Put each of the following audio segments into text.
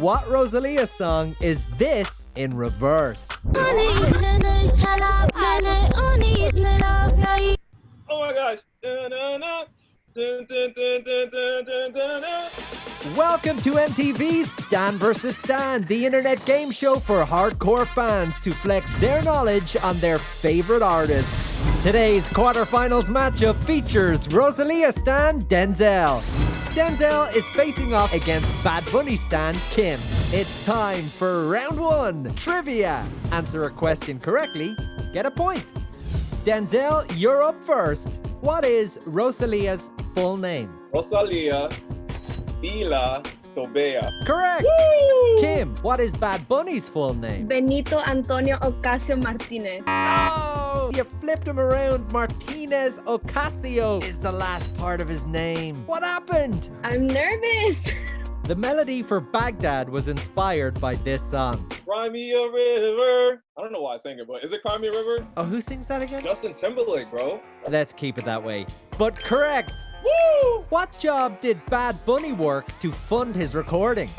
what Rosalia song is this in reverse? Oh my gosh. Welcome to MTV's Stan vs. Stan, the internet game show for hardcore fans to flex their knowledge on their favorite artists. Today's quarterfinals matchup features Rosalia stan Denzel. Denzel is facing off against Bad Bunny stan Kim. It's time for round one, trivia. Answer a question correctly, get a point. Denzel, you're up first. What is Rosalia's full name? Rosalia Vila Tobea. Correct! Woo! Kim, what is Bad Bunny's full name? Benito Antonio Ocasio Martinez. Oh! You flipped him around. Martinez Ocasio is the last part of his name. What happened? I'm nervous. The melody for Baghdad was inspired by this song. Cry me a river. I don't know why I sang it, but is it Cry Me a River? Oh, who sings that again? Justin Timberlake, bro. Let's keep it that way. But correct! Woo! What job did Bad Bunny work to fund his recording?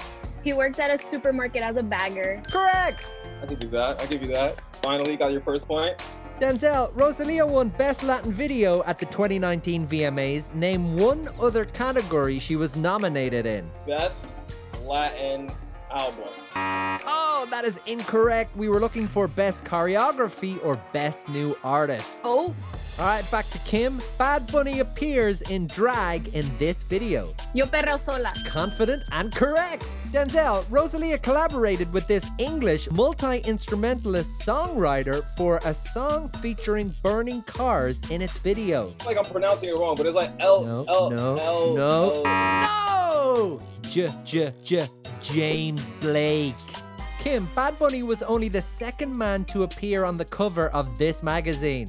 He works at a supermarket as a bagger. Correct! I can do that. I'll give you that. Finally got your first point. Denzel, Rosalia won Best Latin Video at the 2019 VMAs. Name one other category she was nominated in. Best Latin Album. Oh, that is incorrect. We were looking for Best Choreography or Best New Artist. Oh, All right, back to Kim. Bad Bunny appears in drag in this video. Yo Perreo Sola. Confident and correct. Denzel, Rosalia collaborated with this English multi-instrumentalist songwriter for a song featuring burning cars in its video. I feel like I'm pronouncing it wrong, but it's like L. No! James Blake. Kim, Bad Bunny was only the second man to appear on the cover of this magazine.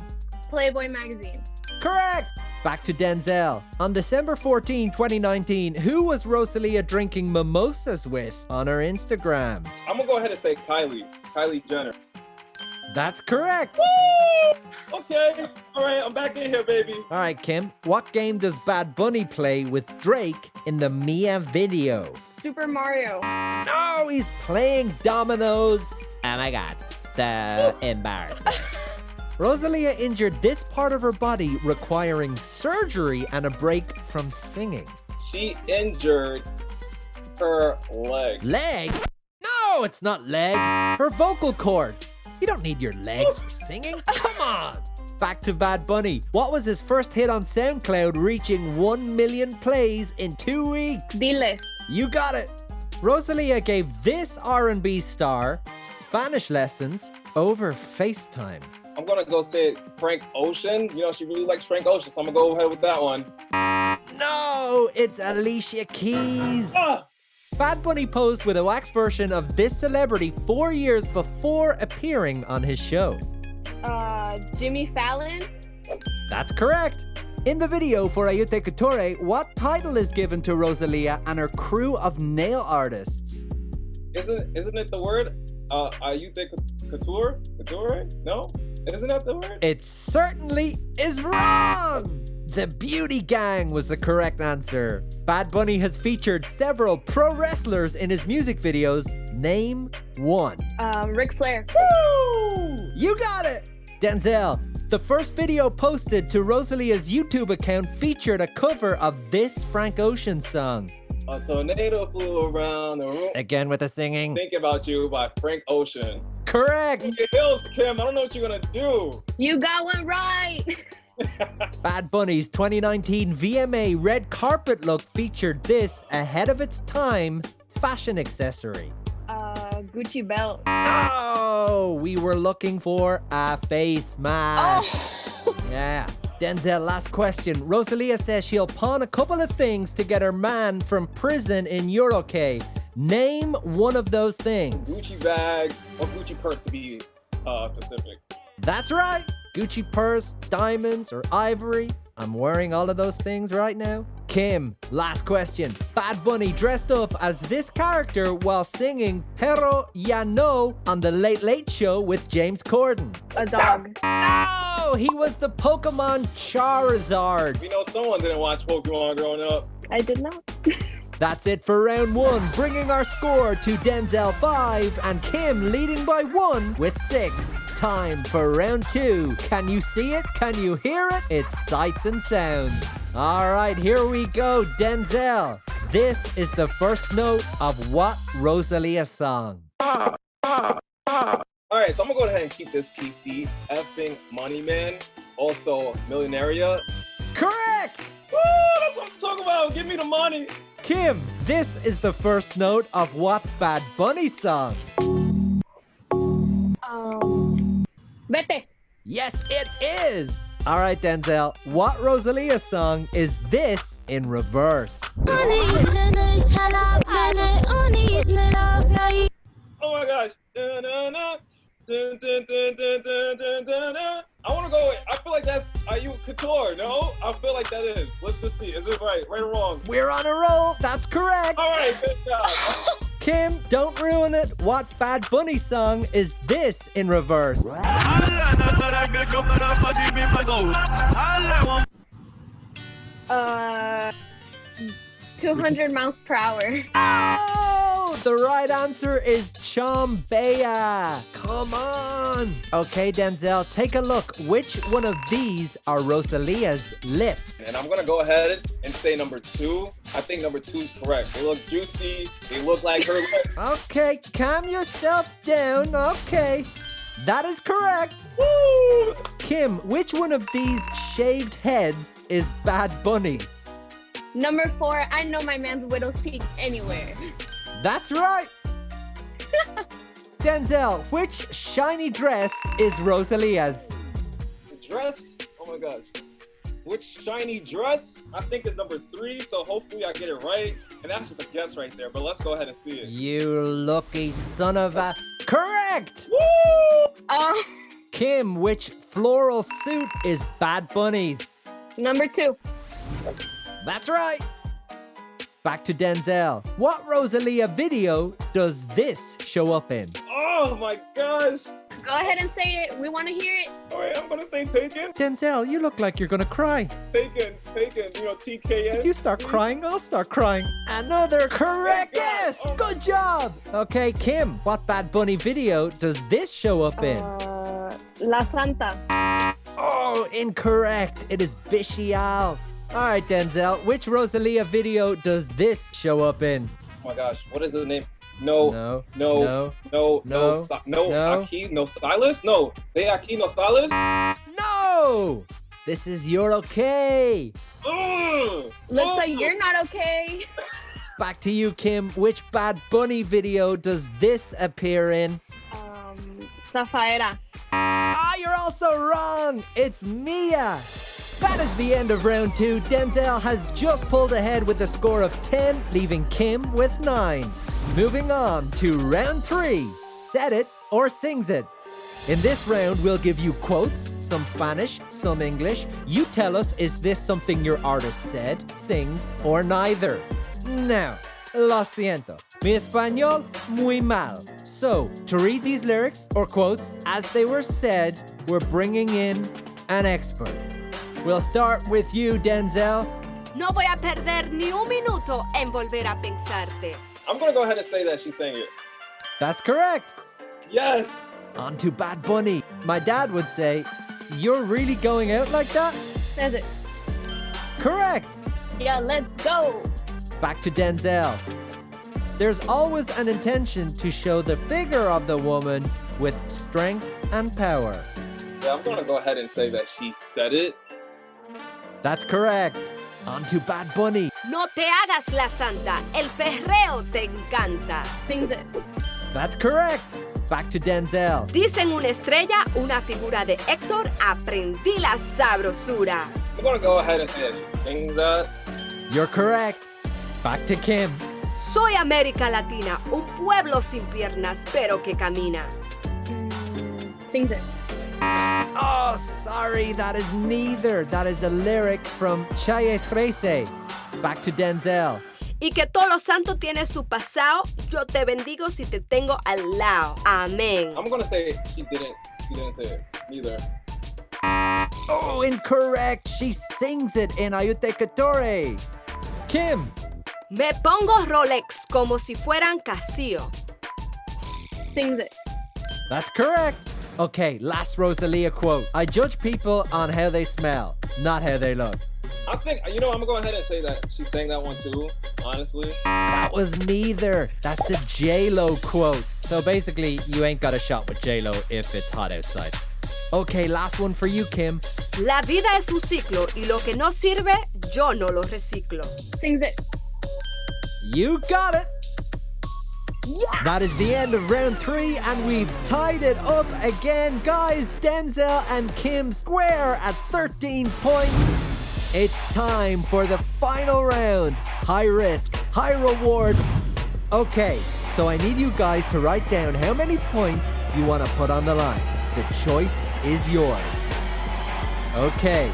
Playboy magazine. Correct! Back to Denzel. On December 14, 2019, who was Rosalia drinking mimosas with on her Instagram? I'm gonna go ahead and say Kylie Jenner. That's correct! Woo! Okay, all right, I'm back in here, baby. All right, Kim, what game does Bad Bunny play with Drake in the Mia video? Super Mario. No, he's playing dominoes. Oh my God, so embarrassing. Rosalia injured this part of her body, requiring surgery and a break from singing. She injured her leg. Leg? No, it's not leg. Her vocal cords. You don't need your legs for singing. Come on. Back to Bad Bunny. What was his first hit on SoundCloud, reaching 1 million plays in 2 weeks? Dile. You got it. Rosalia gave this R&B star Spanish lessons over FaceTime. I'm gonna go say Frank Ocean. You know, she really likes Frank Ocean, so I'm gonna go ahead with that one. No, it's Alicia Keys. Ah! Bad Bunny posed with a wax version of this celebrity 4 years before appearing on his show. Jimmy Fallon. That's correct. In the video for Ayute Couture, what title is given to Rosalia and her crew of nail artists? Isn't it the word? Ayute Couture? Couture? No? Isn't that the word? It certainly is wrong! The Beauty Gang was the correct answer. Bad Bunny has featured several pro wrestlers in his music videos. Name one. Ric Flair. Woo! You got it! Denzel, the first video posted to Rosalia's YouTube account featured a cover of this Frank Ocean song. A tornado flew around the room. Again with the singing. Think About You by Frank Ocean. Correct! Your heels, Kim. I don't know what you're gonna do. You got one right. Bad Bunny's 2019 VMA red carpet look featured this ahead of its time fashion accessory. Gucci belt. Oh, we were looking for a face mask. Oh. Yeah. Denzel, last question. Rosalia says she'll pawn a couple of things to get her man from prison in Eurocay. Name one of those things. Gucci bag or Gucci purse to be specific. That's right. Gucci purse, diamonds, or ivory. I'm wearing all of those things right now. Kim, last question. Bad Bunny dressed up as this character while singing Pero Ya No on The Late Late Show with James Corden. A dog. No, he was the Pokemon Charizard. You know, someone didn't watch Pokemon growing up. I did not. That's it for round 1, bringing our score to Denzel 5 and Kim leading by 1 with 6. Time for round 2. Can you see it? Can you hear it? It's sights and sounds. All right, here we go, Denzel. This is the first note of what Rosalia song? All right, so I'm gonna go ahead and keep this PC. Effing Money Man. Also, Millionaria. Correct! Woo, that's what I'm talking about. Give me the money. Kim, this is the first note of what Bad Bunny song? Vete. Yes, it is! All right, Denzel, what Rosalia song is this in reverse? Oh my gosh. Dun-dun-dun. Dun-dun-dun-dun-dun-dun-dun-dun. I want to go with, I feel like that's Are You Couture, no? I feel like that is. Let's just see. Is it right or wrong? We're on a roll. That's correct. All right, good job. Kim, don't ruin it. What Bad Bunny song is this in reverse? 200 miles per hour. Oh, the right answer is Chombea. Come on. Okay, Denzel, take a look. Which one of these are Rosalia's lips? And I'm going to go ahead and say number 2. I think number 2 is correct. They look juicy. They look like her lips. Okay, calm yourself down. Okay. That is correct. Woo! Kim, which one of these shaved heads is Bad Bunny's? Number 4, I know my man's widow's peak anywhere. That's right. Denzel, which shiny dress is Rosalia's? The dress? Oh my gosh. Which shiny dress? I think it's number 3, so hopefully I get it right. And that's just a guess right there, but let's go ahead and see it. You lucky son of a... Correct! Woo! Kim, which floral suit is Bad Bunny's? Number 2. That's right. Back to Denzel. What Rosalia video does this show up in? Oh my gosh. Go ahead and say it. We want to hear it. All right, I'm going to say Taken. Denzel, you look like you're gonna cry. Taken, TKN. If you start crying, I'll start crying. Another correct guess! Oh. Good job! Okay, Kim, what Bad Bunny video does this show up in? La Santa. Oh, incorrect. It is Bishal. All right, Denzel, which Rosalia video does this show up in? Oh my gosh, what is the name? No. Aquí, no Silas? No. De Aquí, no Silas? No! This is You're Okay. Looks like you're not okay. Back to you, Kim. Which Bad Bunny video does this appear in? Zafaera. You're also wrong. It's Mia. That is the end of round 2. Denzel has just pulled ahead with a score of 10, leaving Kim with 9. Moving on to round 3. Said it or sings it. In this round, we'll give you quotes, some Spanish, some English. You tell us, is this something your artist said, sings, or neither? Now, lo siento. Mi español muy mal. So, to read these lyrics or quotes as they were said, we're bringing in an expert. We'll start with you, Denzel. No voy a perder ni un minuto en volver a pensarte. I'm going to go ahead and say that she sang it. That's correct. Yes. On to Bad Bunny. My dad would say, you're really going out like that? Says it. Correct. Yeah, let's go. Back to Denzel. There's always an intention to show the figure of the woman with strength and power. Yeah, I'm going to go ahead and say that she said it. That's correct. On to Bad Bunny. No te hagas la santa, el perreo te encanta. Sings it. That's correct. Back to Denzel. Dicen una estrella, una figura de Héctor, aprendí la sabrosura. I'm going to go ahead and say that she sings that. You're correct. Back to Kim. Soy América Latina, un pueblo sin piernas, pero que camina. Sings it. Oh, sorry, that is neither. That is a lyric from Calle 13. Back to Denzel. Y que todo lo santo tiene su pasado, yo te bendigo si te tengo al lado. Amén. I'm going to say she didn't say it. Neither. Oh, incorrect. She sings it in Ayute Couture. Kim, Me pongo Rolex como si fueran Casio. Sings it. That's correct. Okay, last Rosalia quote. I judge people on how they smell, not how they look. I think, I'm gonna go ahead and say that she sang that one too, honestly. That was neither. That's a J-Lo quote. So basically, you ain't got a shot with J-Lo if it's hot outside. Okay, last one for you, Kim. La vida es un ciclo y lo que no sirve, yo no lo reciclo. Sings it. You got it. That is the end of round 3, and we've tied it up again. Guys, Denzel and Kim square at 13 points. It's time for the final round. High risk, high reward. Okay, so I need you guys to write down how many points you want to put on the line. The choice is yours. Okay,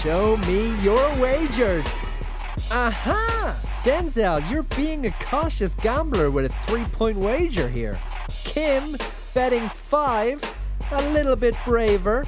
show me your wagers. Aha! Denzel, you're being a cautious gambler with a 3-point wager here. Kim, betting 5, a little bit braver.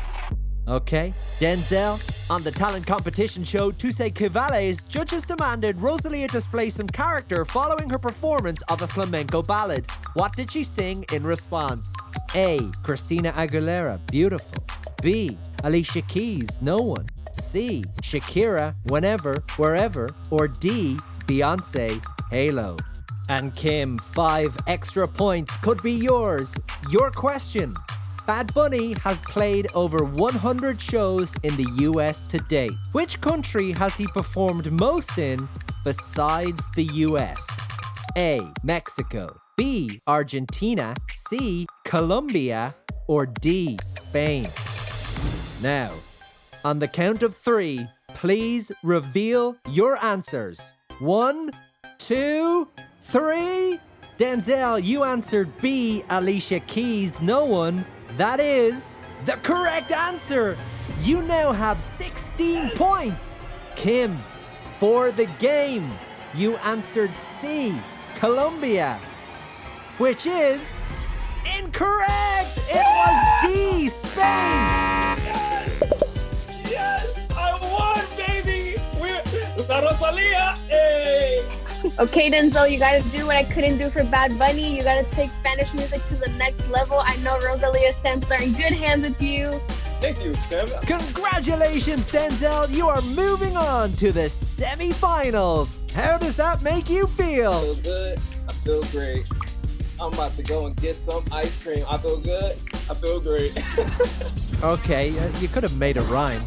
Okay, Denzel, on the talent competition show Tous ces Cavales, judges demanded Rosalia display some character following her performance of a flamenco ballad. What did she sing in response? A. Christina Aguilera, Beautiful. B. Alicia Keys, No One. C. Shakira, Whenever, Wherever. Or D. Beyonce, Halo. And Kim, 5 extra points could be yours. Your question. Bad Bunny has played over 100 shows in the US to date. Which country has he performed most in besides the US? A. Mexico. B. Argentina. C. Colombia. Or D. Spain. Now, on the count of 3, please reveal your answers. 1, 2, 3. Denzel, you answered B. Alicia Keys, No One. That is the correct answer. You now have 16 points. Kim, for the game, you answered C, Colombia, which is incorrect. It was D, Spain. Yes, I won, baby. La Rosalia. Hey. Okay, Denzel, you gotta do what I couldn't do for Bad Bunny. You gotta take Spanish music to the next level. I know Rosalia stands there in good hands with you. Thank you, Kim. Congratulations, Denzel. You are moving on to the semi-finals. How does that make you I feel? feel good. I feel great. I'm about to go and get some ice cream. I feel good. I feel great. Okay, you could have made a rhyme.